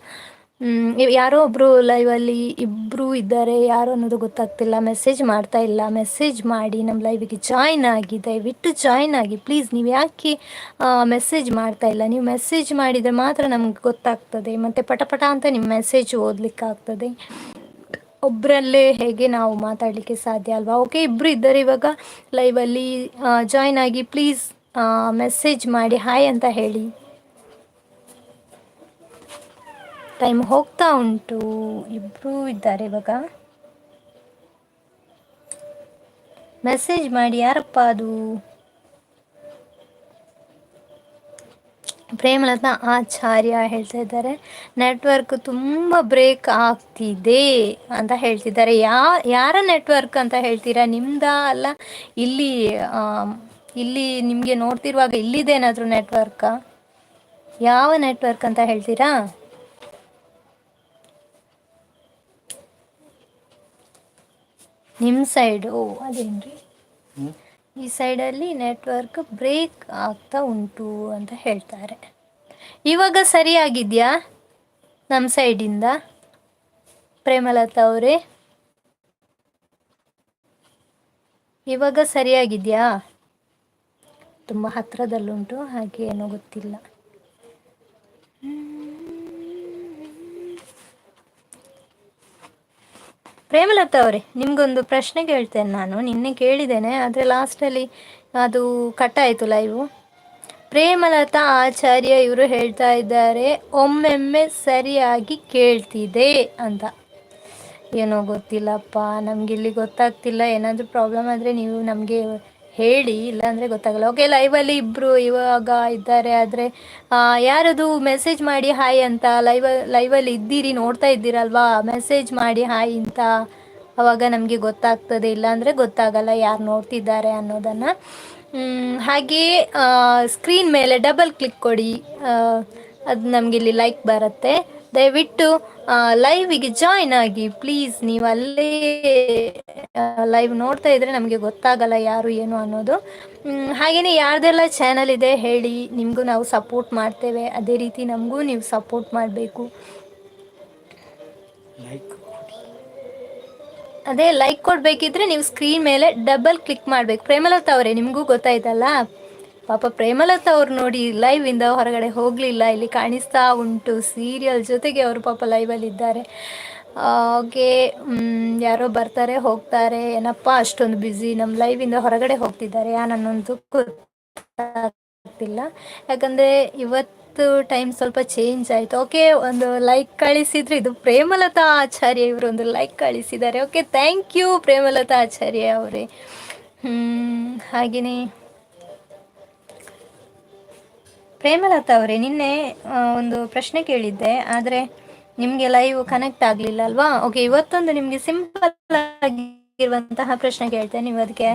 ಯಾರೋ ಒಬ್ಬರು ಲೈವಲ್ಲಿ ಇಬ್ಬರು ಇದ್ದಾರೆ, ಯಾರು ಅನ್ನೋದು ಗೊತ್ತಾಗ್ತಿಲ್ಲ, ಮೆಸೇಜ್ ಮಾಡ್ತಾ ಇಲ್ಲ. ಮೆಸೇಜ್ ಮಾಡಿ ನಮ್ಮ ಲೈವಿಗೆ ಜಾಯ್ನ್ ಆಗಿ, ದಯವಿಟ್ಟು ಜಾಯ್ನ್ ಆಗಿ ಪ್ಲೀಸ್. ನೀವು ಯಾಕೆ ಮೆಸೇಜ್ ಮಾಡ್ತಾ ಇಲ್ಲ? ನೀವು ಮೆಸೇಜ್ ಮಾಡಿದರೆ ಮಾತ್ರ ನಮ್ಗೆ ಗೊತ್ತಾಗ್ತದೆ, ಮತ್ತು ಪಟ ಅಂತ ನಿಮ್ಮ ಮೆಸೇಜ್ ಓದಲಿಕ್ಕಾಗ್ತದೆ. ಒಬ್ಬರಲ್ಲೇ ಹೇಗೆ ನಾವು ಮಾತಾಡಲಿಕ್ಕೆ ಸಾಧ್ಯ ಅಲ್ವಾ? ಓಕೆ, ಇಬ್ಬರು ಇದ್ದಾರೆ ಇವಾಗ ಲೈವಲ್ಲಿ. ಜಾಯ್ನ್ ಆಗಿ ಪ್ಲೀಸ್, ಮೆಸೇಜ್ ಮಾಡಿ ಹಾಯ್ ಅಂತ ಹೇಳಿ. ಟೈಮ್ ಹೋಗ್ತಾ ಉಂಟು. ಇಬ್ಬರು ಇದ್ದಾರೆ ಇವಾಗ. ಮೆಸೇಜ್ ಮಾಡಿ. ಯಾರಪ್ಪ ಅದು? ಪ್ರೇಮಲತಾ ಆಚಾರ್ಯ ಹೇಳ್ತಾ ಇದ್ದಾರೆ, ನೆಟ್ವರ್ಕ್ ತುಂಬ ಬ್ರೇಕ್ ಆಗ್ತಿದೆ ಅಂತ ಹೇಳ್ತಿದ್ದಾರೆ. ಯಾರ ನೆಟ್ವರ್ಕ್ ಅಂತ ಹೇಳ್ತೀರಾ? ನಿಮ್ದಾ? ಅಲ್ಲ ಇಲ್ಲಿ ನಿಮಗೆ ನೋಡ್ತಿರುವಾಗ ಇಲ್ಲಿದೇನಾದರೂ ನೆಟ್ವರ್ಕಾ? ಯಾವ ನೆಟ್ವರ್ಕ್ ಅಂತ ಹೇಳ್ತೀರಾ? ನಿಮ್ಮ ಸೈಡು? ಓ, ಅದೇನ್ರಿ, ಈ ಸೈಡಲ್ಲಿ ನೆಟ್ವರ್ಕ್ ಬ್ರೇಕ್ ಆಗ್ತಾ ಉಂಟು ಅಂತ ಹೇಳ್ತಾರೆ. ಇವಾಗ ಸರಿಯಾಗಿದೆಯಾ ನಮ್ಮ ಸೈಡಿಂದ ಪ್ರೇಮಲತಾ ಅವರೇ? ಇವಾಗ ಸರಿಯಾಗಿದೆಯಾ? ತುಂಬ ಹತ್ತಿರದಲ್ಲುಂಟು, ಹಾಗೆ ಏನೋ ಗೊತ್ತಿಲ್ಲ. ಪ್ರೇಮಲತಾ ಅವರೇ, ನಿಮಗೊಂದು ಪ್ರಶ್ನೆ ಕೇಳ್ತೇನೆ. ನಾನು ನಿನ್ನೆ ಕೇಳಿದ್ದೇನೆ, ಆದರೆ ಲಾಸ್ಟಲ್ಲಿ ಅದು ಕಟ್ಟಾಯಿತು ಲೈವು. ಪ್ರೇಮಲತಾ ಆಚಾರ್ಯ ಇವರು ಹೇಳ್ತಾ ಇದ್ದಾರೆ, ಒಮ್ಮೊಮ್ಮೆ ಸರಿಯಾಗಿ ಕೇಳ್ತಿದೆ ಅಂತ. ಏನೋ ಗೊತ್ತಿಲ್ಲಪ್ಪ, ನಮಗಿಲ್ಲಿ ಗೊತ್ತಾಗ್ತಿಲ್ಲ. ಏನಾದರೂ ಪ್ರಾಬ್ಲಮ್ ಆದರೆ ನೀವು ನಮಗೆ ಹೇಳಿ, ಇಲ್ಲಾಂದರೆ ಗೊತ್ತಾಗಲ್ಲ. ಓಕೆ, ಲೈವಲ್ಲಿ ಇಬ್ಬರು ಇವಾಗ ಇದ್ದಾರೆ, ಆದರೆ ಯಾರದು ಮೆಸೇಜ್ ಮಾಡಿ ಹಾಯ್ ಅಂತ. ಲೈವಲ್ಲಿ ಇದ್ದೀರಿ, ನೋಡ್ತಾ ಇದ್ದೀರಲ್ವಾ? ಮೆಸೇಜ್ ಮಾಡಿ ಹಾಯ್ ಅಂತ, ಆವಾಗ ನಮಗೆ ಗೊತ್ತಾಗ್ತದೆ, ಇಲ್ಲಾಂದರೆ ಗೊತ್ತಾಗಲ್ಲ ಯಾರು ನೋಡ್ತಿದ್ದಾರೆ ಅನ್ನೋದನ್ನು. ಹಾಗೆಯೇ ಸ್ಕ್ರೀನ್ ಮೇಲೆ ಡಬಲ್ ಕ್ಲಿಕ್ ಕೊಡಿ, ಅದು ನಮಗಿಲ್ಲಿ ಲೈಕ್ ಬರುತ್ತೆ. ದಯವಿಟ್ಟು ಲೈವಿಗೆ ಜಾಯ್ನ್ ಆಗಿ ಪ್ಲೀಸ್. ನೀವು ಅಲ್ಲೇ ಲೈವ್ ನೋಡ್ತಾ ಇದ್ರೆ ನಮಗೆ ಗೊತ್ತಾಗಲ್ಲ ಯಾರು ಏನು ಅನ್ನೋದು. ಹಾಗೆಯೇ ಯಾರ್ದೆಲ್ಲ ಚಾನಲ್ ಇದೆ ಹೇಳಿ, ನಿಮಗೂ ನಾವು ಸಪೋರ್ಟ್ ಮಾಡ್ತೇವೆ. ಅದೇ ರೀತಿ ನಮಗೂ ನೀವು ಸಪೋರ್ಟ್ ಮಾಡಬೇಕು. ಅದೇ ಲೈಕ್ ಕೊಡಬೇಕಿದ್ರೆ ನೀವು ಸ್ಕ್ರೀನ್ ಮೇಲೆ ಡಬಲ್ ಕ್ಲಿಕ್ ಮಾಡಬೇಕು. ಪ್ರೇಮಲತಾ ಅವರೇ, ನಿಮಗೂ ಗೊತ್ತಾಯ್ತಲ್ಲ? ಪಾಪ ಪ್ರೇಮಲತಾ ಅವ್ರು ನೋಡಿ ಲೈವಿಂದ ಹೊರಗಡೆ ಹೋಗಲಿಲ್ಲ, ಇಲ್ಲಿ ಕಾಣಿಸ್ತಾ ಉಂಟು ಸೀರಿಯಲ್ ಜೊತೆಗೆ ಅವರು ಪಾಪ ಲೈವಲ್ಲಿ ಇದ್ದಾರೆ. ಓಕೆ, ಯಾರೋ ಬರ್ತಾರೆ ಹೋಗ್ತಾರೆ, ಏನಪ್ಪ ಅಷ್ಟೊಂದು ಬ್ಯುಸಿ, ನಮ್ಮ ಲೈವಿಂದ ಹೊರಗಡೆ ಹೋಗ್ತಿದ್ದಾರೆ ನನ್ನಂತೂ ಗೊತ್ತಾಗ್ತಿಲ್ಲ. ಯಾಕಂದರೆ ಇವತ್ತು ಟೈಮ್ ಸ್ವಲ್ಪ ಚೇಂಜ್ ಆಯಿತು. ಓಕೆ, ಒಂದು ಲೈಕ್ ಕಳಿಸಿದ್ರು. ಇದು ಪ್ರೇಮಲತಾ ಆಚಾರ್ಯ, ಇವರು ಒಂದು ಲೈಕ್ ಕಳಿಸಿದ್ದಾರೆ. ಓಕೆ, ಥ್ಯಾಂಕ್ ಯು ಪ್ರೇಮಲತಾ ಆಚಾರ್ಯ ಅವರೇ. ಹಾಗೆಯೇ ಪ್ರೇಮಲತಾ ಅವರೇ, ನಿನ್ನೆ ಒಂದು ಪ್ರಶ್ನೆ ಕೇಳಿದ್ದೆ, ಆದರೆ ನಿಮಗೆ ಲೈವ್ ಕನೆಕ್ಟ್ ಆಗಲಿಲ್ಲ ಅಲ್ವಾ? ಓಕೆ, ಇವತ್ತೊಂದು ನಿಮಗೆ ಸಿಂಪಲ್ ಆಗಿರುವಂತಹ ಪ್ರಶ್ನೆ ಕೇಳ್ತೇನೆ, ನೀವು ಅದಕ್ಕೆ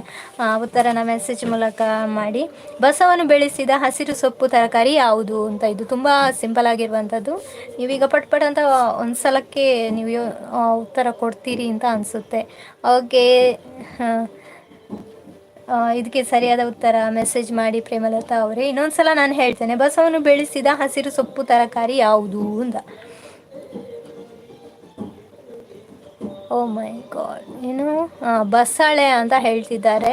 ಉತ್ತರನ ಮೆಸೇಜ್ ಮೂಲಕ ಮಾಡಿ. ಬಸವನು ಬೆಳೆಸಿದ ಹಸಿರು ಸೊಪ್ಪು ತರಕಾರಿ ಯಾವುದು ಅಂತ. ಇದು ತುಂಬ ಸಿಂಪಲ್ ಆಗಿರುವಂಥದ್ದು. ನೀವೀಗ ಪಟ್ ಅಂತ ಒಂದು ಸಲಕ್ಕೆ ನೀವು ಉತ್ತರ ಕೊಡ್ತೀರಿ ಅಂತ ಅನಿಸುತ್ತೆ. ಓಕೆ, ಇದಕ್ಕೆ ಸರಿಯಾದ ಉತ್ತರ ಮೆಸೇಜ್ ಮಾಡಿ ಪ್ರೇಮಲತಾ ಅವರೇ. ಇನ್ನೊಂದ್ಸಲ ನಾನು ಹೇಳ್ತೇನೆ, ಬಸವನು ಬೆಳೆಸಿದ ಹಸಿರು ಸೊಪ್ಪು ತರಕಾರಿ ಯಾವುದು ಅಂತ. ಓ ಮೈ ಗಾಡ್, ಏನು ಬಸಳೆ ಅಂತ ಹೇಳ್ತಿದ್ದಾರೆ.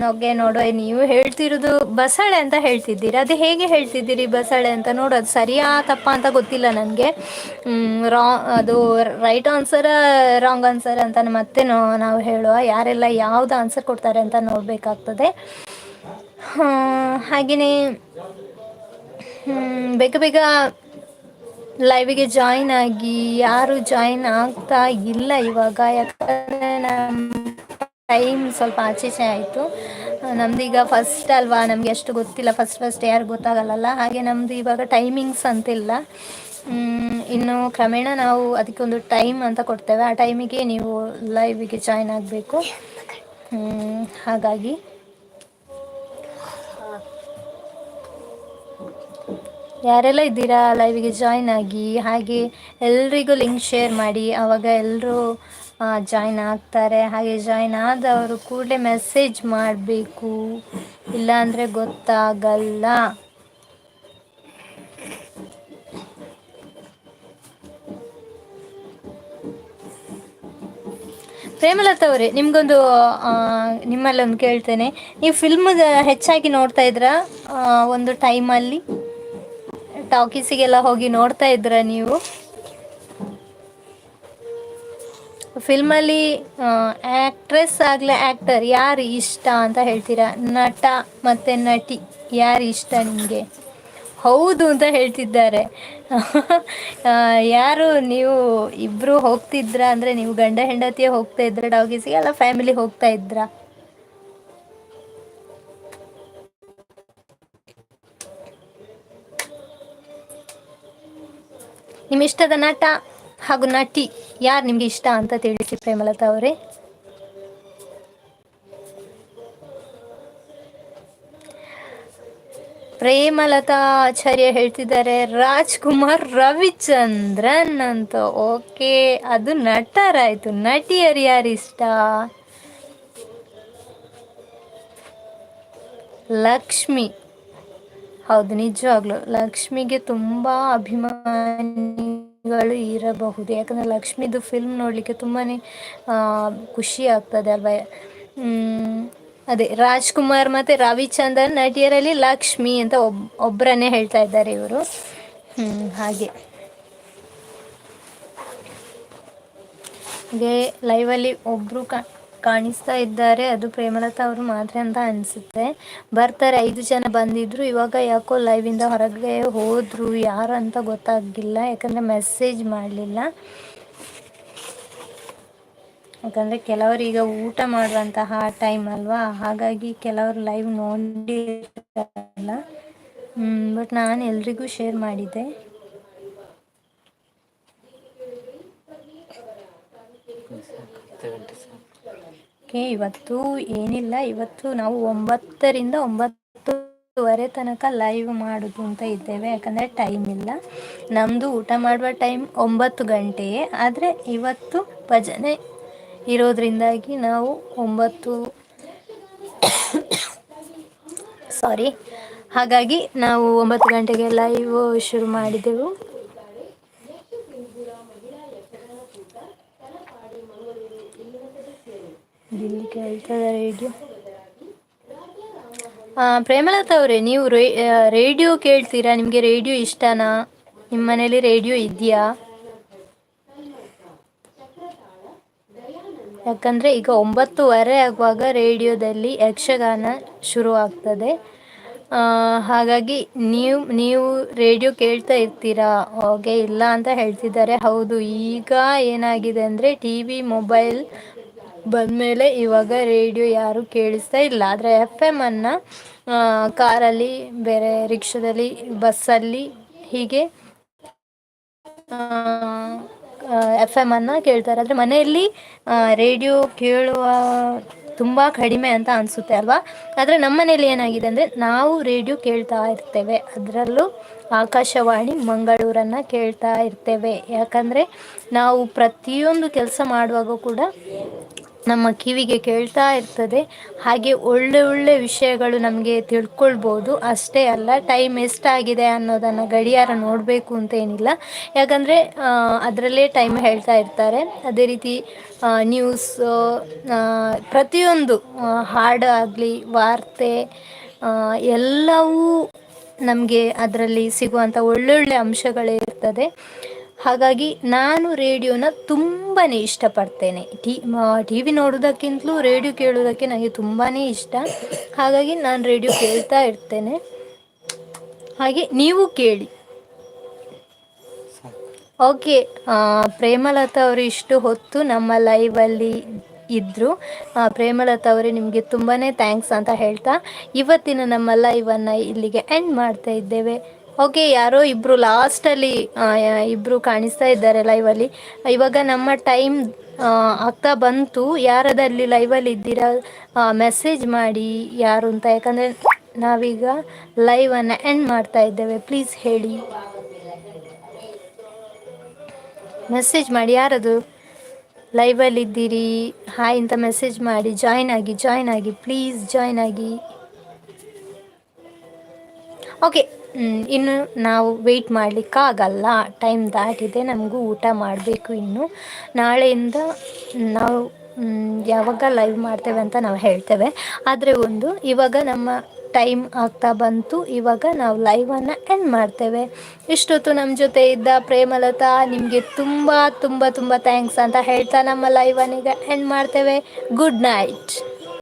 ಓಕೆ ನೋಡುವ, ನೀವು ಹೇಳ್ತಿರೋದು ಬಸಳೆ ಅಂತ ಹೇಳ್ತಿದ್ದೀರಿ. ಅದು ಹೇಗೆ ಹೇಳ್ತಿದ್ದೀರಿ ಬಸಳೆ ಅಂತ? ನೋಡು, ಅದು ಸರಿಯಾ ತಪ್ಪ ಅಂತ ಗೊತ್ತಿಲ್ಲ ನನಗೆ. ಅದು ರೈಟ್ ಆನ್ಸರ ರಾಂಗ್ ಆನ್ಸರ್ ಅಂತ ಮತ್ತೆ ನಾವು ಹೇಳುವ, ಯಾರೆಲ್ಲ ಯಾವ್ದು ಆನ್ಸರ್ ಕೊಡ್ತಾರೆ ಅಂತ ನೋಡಬೇಕಾಗ್ತದೆ. ಹಾಗೆಯೇ ಬೇಗ ಬೇಗ ಲೈವಿಗೆ ಜಾಯಿನ್ ಆಗಿ. ಯಾರು ಜಾಯಿನ್ ಆಗ್ತಾ ಇಲ್ಲ ಇವಾಗ, ಯಾಕಂದರೆ ನಮ್ಮ ಟೈಮ್ ಸ್ವಲ್ಪ ಆಚೆಚೆ ಆಯಿತು. ನಮ್ದೀಗ ಫಸ್ಟ್ ಅಲ್ವಾ, ನಮಗೆ ಅಷ್ಟು ಗೊತ್ತಿಲ್ಲ, ಫಸ್ಟ್ ಯಾರು ಗೊತ್ತಾಗಲ್ಲ. ಹಾಗೆ ನಮ್ಮದು ಇವಾಗ ಟೈಮಿಂಗ್ಸ್ ಅಂತಿಲ್ಲ. ಇನ್ನು ಕ್ರಮೇಣ ನಾವು ಅದಕ್ಕೊಂದು ಟೈಮ್ ಅಂತ ಕೊಡ್ತೇವೆ. ಆ ಟೈಮಿಗೆ ನೀವು ಲೈವಿಗೆ ಜಾಯಿನ್ ಆಗಬೇಕು. ಹಾಗಾಗಿ ಯಾರೆಲ್ಲ ಇದ್ದೀರಾ ಲೈವಿಗೆ ಜಾಯಿನ್ ಆಗಿ. ಹಾಗೆ ಎಲ್ರಿಗೂ ಲಿಂಕ್ ಶೇರ್ ಮಾಡಿ, ಆವಾಗ ಎಲ್ಲರೂ ಜಾಯಿನ್ ಆಗ್ತಾರೆ. ಹಾಗೆ ಜಾಯಿನ್ ಆದವರು ಕೂಡಲೇ ಮೆಸೇಜ್ ಮಾಡಬೇಕು, ಇಲ್ಲಾಂದರೆ ಗೊತ್ತಾಗಲ್ಲ. ಪ್ರೇಮಲತಾ ಅವರೇ, ನಿಮಗೊಂದು ನಿಮ್ಮಲ್ಲೊಂದು ಕೇಳ್ತೇನೆ. ನೀವು ಫಿಲ್ಮ್ ಹೆಚ್ಚಾಗಿ ನೋಡ್ತಾ ಇದ್ರಾ ಒಂದು ಟೈಮಲ್ಲಿ? ಟಾಕೀಸಿಗೆಲ್ಲ ಹೋಗಿ ನೋಡ್ತಾ ಇದ್ರಾ ನೀವು? ಫಿಲ್ಮಲ್ಲಿ ಆ್ಯಕ್ಟ್ರೆಸ್ ಆಗಲಿ ಆ್ಯಕ್ಟರ್ ಯಾರು ಇಷ್ಟ ಅಂತ ಹೇಳ್ತೀರಾ? ನಟ ಮತ್ತು ನಟಿ ಯಾರು ಇಷ್ಟ ನಿಮಗೆ? ಹೌದು ಅಂತ ಹೇಳ್ತಿದ್ದಾರೆ. ಯಾರು ನೀವು ಇಬ್ಬರು ಹೋಗ್ತಿದ್ರಾ? ಅಂದರೆ ನೀವು ಗಂಡ ಹೆಂಡತಿಯೇ ಹೋಗ್ತಾ ಇದ್ರಾ ಟಾಕೀಸಿಗೆ, ಅಲ್ಲ ಫ್ಯಾಮಿಲಿ ಹೋಗ್ತಾ ಇದ್ರಾ? ನಿಮ್ಮ ಇಷ್ಟದ ನಟ ಹಾಗೂ ನಟಿ ಯಾರು ನಿಮಗೆ ಇಷ್ಟ ಅಂತ ತಿಳಿಸಿ ಪ್ರೇಮಲತಾ ಅವರೇ. ಪ್ರೇಮಲತಾ ಆಚಾರ್ಯ ಹೇಳ್ತಿದ್ದಾರೆ ರಾಜ್ಕುಮಾರ್ ರವಿಚಂದ್ರನ್ ಅಂತ. ಓಕೆ, ಅದು ನಟರಾಯಿತು. ನಟಿಯರು ಯಾರು ಇಷ್ಟ? ಲಕ್ಷ್ಮಿ. ಹೌದು, ನಿಜವಾಗ್ಲು ಲಕ್ಷ್ಮಿಗೆ ತುಂಬ ಅಭಿಮಾನಿಗಳು ಇರಬಹುದು. ಯಾಕಂದರೆ ಲಕ್ಷ್ಮಿದು ಫಿಲ್ಮ್ ನೋಡಲಿಕ್ಕೆ ತುಂಬಾ ಖುಷಿ ಆಗ್ತದೆ ಅಲ್ವಾ. ಅದೇ ರಾಜ್ಕುಮಾರ್ ಮತ್ತು ರವಿಚಂದ್ರನ್ ನಟಿಯರಲ್ಲಿ ಲಕ್ಷ್ಮಿ ಅಂತ ಒಬ್ಬರನ್ನೇ ಹೇಳ್ತಾ ಇದ್ದಾರೆ ಇವರು. ಹಾಗೆ ಲೈವಲ್ಲಿ ಒಬ್ಬರು ಕಾಣಿಸ್ತಾ ಇದ್ದಾರೆ, ಅದು ಪ್ರೇಮಲತಾ ಅವರು ಮಾತ್ರ ಅಂತ ಅನಿಸುತ್ತೆ. ಬರ್ತಾರೆ, 5 ಜನ ಬಂದಿದ್ರು, ಇವಾಗ ಯಾಕೋ ಲೈವಿಂದ ಹೊರಗೆ ಹೋದರು. ಯಾರು ಅಂತ ಗೊತ್ತಾಗಿಲ್ಲ, ಯಾಕಂದರೆ ಮೆಸೇಜ್ ಮಾಡಲಿಲ್ಲ. ಯಾಕಂದರೆ ಕೆಲವರು ಈಗ ಊಟ ಮಾಡುವಂತಹ ಟೈಮ್ ಅಲ್ವಾ, ಹಾಗಾಗಿ ಕೆಲವರು ಲೈವ್ ನೋಡಿರಲ್ಲ. ಬಟ್ ನಾನು ಎಲ್ರಿಗೂ ಶೇರ್ ಮಾಡಿದ್ದೆ. ಓಕೆ, ಇವತ್ತು ಏನಿಲ್ಲ, ಇವತ್ತು ನಾವು 9ರಿಂದ 9:30 ತನಕ ಲೈವ್ ಮಾಡೋದು ಅಂತ ಇದ್ದೇವೆ. ಯಾಕಂದರೆ ಟೈಮ್ ಇಲ್ಲ, ನಮ್ಮದು ಊಟ ಮಾಡುವ ಟೈಮ್ 9 ಗಂಟೆಯೇ. ಆದರೆ ಇವತ್ತು ಭಜನೆ ಇರೋದ್ರಿಂದಾಗಿ ನಾವು 9 ಹಾಗಾಗಿ ನಾವು 9 ಗಂಟೆಗೆ ಲೈವ್ ಶುರು ಮಾಡಿದೆವು. ಇಲ್ಲಿ ಕೇಳ್ತದೆ ರೇಡಿಯೋ. ಪ್ರೇಮಲತಾ ಅವರೇ, ನೀವು ರೇಡಿಯೋ ಕೇಳ್ತೀರಾ? ನಿಮಗೆ ರೇಡಿಯೋ ಇಷ್ಟನಾ? ನಿಮ್ಮ ಮನೇಲಿ ರೇಡಿಯೋ ಇದೆಯಾ? ಯಾಕಂದರೆ ಈಗ 9:30 ಆಗುವಾಗ ರೇಡಿಯೋದಲ್ಲಿ ಯಕ್ಷಗಾನ ಶುರು ಆಗ್ತದೆ. ಹಾಗಾಗಿ ನೀವು ರೇಡಿಯೋ ಕೇಳ್ತಾ ಇರ್ತೀರಾ? ಓಕೆ, ಇಲ್ಲ ಅಂತ ಹೇಳ್ತಿದ್ದಾರೆ. ಹೌದು, ಈಗ ಏನಾಗಿದೆ ಅಂದರೆ TV ಮೊಬೈಲ್ ಬಂದಮೇಲೆ ಇವಾಗ ರೇಡಿಯೋ ಯಾರೂ ಕೇಳಿಸ್ತಾ ಇಲ್ಲ. ಆದರೆ FM ಅನ್ನು ಕಾರಲ್ಲಿ, ಬೇರೆ ರಿಕ್ಷಾದಲ್ಲಿ, ಬಸ್ಸಲ್ಲಿ ಹೀಗೆ FM ಅನ್ನು ಕೇಳ್ತಾರೆ. ಆದರೆ ಮನೆಯಲ್ಲಿ ರೇಡಿಯೋ ಕೇಳುವ ತುಂಬ ಕಡಿಮೆ ಅಂತ ಅನಿಸುತ್ತೆ ಅಲ್ವಾ. ಆದರೆ ನಮ್ಮ ಮನೇಲಿ ಏನಾಗಿದೆ ಅಂದರೆ ನಾವು ರೇಡಿಯೋ ಕೇಳ್ತಾ ಇರ್ತೇವೆ, ಅದರಲ್ಲೂ ಆಕಾಶವಾಣಿ ಮಂಗಳೂರನ್ನು ಕೇಳ್ತಾ ಇರ್ತೇವೆ. ಯಾಕಂದರೆ ನಾವು ಪ್ರತಿಯೊಂದು ಕೆಲಸ ಮಾಡುವಾಗ ಕೂಡ ನಮ್ಮ ಕಿವಿಗೆ ಕೇಳ್ತಾ ಇರ್ತದೆ. ಹಾಗೆ ಒಳ್ಳೆ ಒಳ್ಳೆ ವಿಷಯಗಳು ನಮಗೆ ತಿಳ್ಕೊಳ್ಬೋದು. ಅಷ್ಟೇ ಅಲ್ಲ, ಟೈಮ್ ಎಷ್ಟಾಗಿದೆ ಅನ್ನೋದನ್ನು ಗಡಿಯಾರ ನೋಡಬೇಕು ಅಂತೇನಿಲ್ಲ, ಯಾಕಂದರೆ ಅದರಲ್ಲೇ ಟೈಮ್ ಹೇಳ್ತಾ ಇರ್ತಾರೆ. ಅದೇ ರೀತಿ ನ್ಯೂಸ್, ಪ್ರತಿಯೊಂದು ಹಾಡು ಆಗಲಿ, ವಾರ್ತೆ, ಎಲ್ಲವೂ ನಮಗೆ ಅದರಲ್ಲಿ ಸಿಗುವಂಥ ಒಳ್ಳೊಳ್ಳೆ ಅಂಶಗಳೇ ಇರ್ತದೆ. ಹಾಗಾಗಿ ನಾನು ರೇಡಿಯೋನ ತುಂಬಾ ಇಷ್ಟಪಡ್ತೇನೆ. ಟಿ ವಿ ನೋಡೋದಕ್ಕಿಂತಲೂ ರೇಡಿಯೋ ಕೇಳೋದಕ್ಕೆ ನನಗೆ ತುಂಬಾ ಇಷ್ಟ. ಹಾಗಾಗಿ ನಾನು ರೇಡಿಯೋ ಕೇಳ್ತಾ ಇರ್ತೇನೆ. ಹಾಗೆ ನೀವು ಕೇಳಿ. ಓಕೆ, ಪ್ರೇಮಲತಾ ಅವರು ಇಷ್ಟು ಹೊತ್ತು ನಮ್ಮ ಲೈವಲ್ಲಿ ಇದ್ದರು. ಪ್ರೇಮಲತಾ ಅವರೇ, ನಿಮಗೆ ತುಂಬಾ ಥ್ಯಾಂಕ್ಸ್ ಅಂತ ಹೇಳ್ತಾ ಇವತ್ತಿನ ನಮ್ಮ ಲೈವನ್ನು ಇಲ್ಲಿಗೆ ಎಂಡ್ ಮಾಡ್ತಾ ಇದ್ದೇವೆ. ಓಕೆ, ಯಾರೋ ಇಬ್ಬರು ಲಾಸ್ಟಲ್ಲಿ ಇಬ್ಬರು ಕಾಣಿಸ್ತಾ ಇದ್ದಾರೆ ಲೈವಲ್ಲಿ. ಇವಾಗ ನಮ್ಮ ಟೈಮ್ ಆಗ್ತಾ ಬಂತು. ಯಾರದಲ್ಲಿ ಲೈವಲ್ಲಿ ಇದ್ದೀರಾ ಮೆಸೇಜ್ ಮಾಡಿ ಯಾರು ಅಂತ, ಯಾಕಂದರೆ ನಾವೀಗ ಲೈವನ್ನು ಎಂಡ್ ಮಾಡ್ತಾ ಇದ್ದೇವೆ. ಪ್ಲೀಸ್ ಹೇಳಿ, ಮೆಸೇಜ್ ಮಾಡಿ ಯಾರದು ಲೈವಲ್ಲಿದ್ದೀರಿ, ಹಾಯ್ ಅಂತ ಮೆಸೇಜ್ ಮಾಡಿ. ಜಾಯ್ನ್ ಆಗಿ ಪ್ಲೀಸ್ ಜಾಯ್ನ್ ಆಗಿ. ಓಕೆ, ಇನ್ನು ನಾವು ವೆಯ್ಟ್ ಮಾಡಲಿಕ್ಕಾಗಲ್ಲ, ಟೈಮ್ ದಾಟಿದೆ, ನಮಗೂ ಊಟ ಮಾಡಬೇಕು. ಇನ್ನು ನಾಳೆಯಿಂದ ನಾವು ಯಾವಾಗ ಲೈವ್ ಮಾಡ್ತೇವೆ ಅಂತ ನಾವು ಹೇಳ್ತೇವೆ. ಆದರೆ ಇವಾಗ ನಮ್ಮ ಟೈಮ್ ಆಗ್ತಾ ಬಂತು. ಇವಾಗ ನಾವು ಲೈವನ್ನು ಎಂಡ್ ಮಾಡ್ತೇವೆ. ಇಷ್ಟೊತ್ತು ನಮ್ಮ ಜೊತೆ ಇದ್ದ ಪ್ರೇಮಲತಾ, ನಿಮಗೆ ತುಂಬ ತುಂಬ ತುಂಬ ಥ್ಯಾಂಕ್ಸ್ ಅಂತ ಹೇಳ್ತಾ ನಮ್ಮ ಲೈವನ್ನೀಗ ಎಂಡ್ ಮಾಡ್ತೇವೆ. Good night.